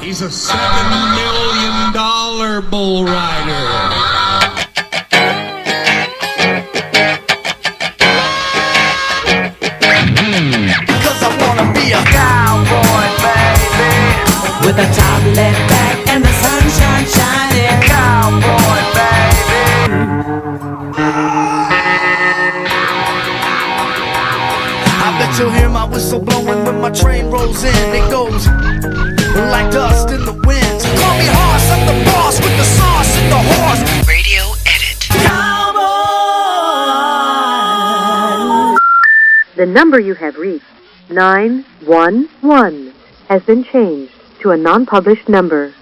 He's a $7 million bull rider. Cause I wanna be a cowboy, baby, with a top left back and the sunshine shining. Cowboy, baby. I bet you'll hear my whistle blowing when my train rolls in. It goes like dust in the wind. Call me Hoss, I'm the boss with the sauce and the horse. Radio edit. Cowboy. The number you have reached, 911, has been changed to a non-published number.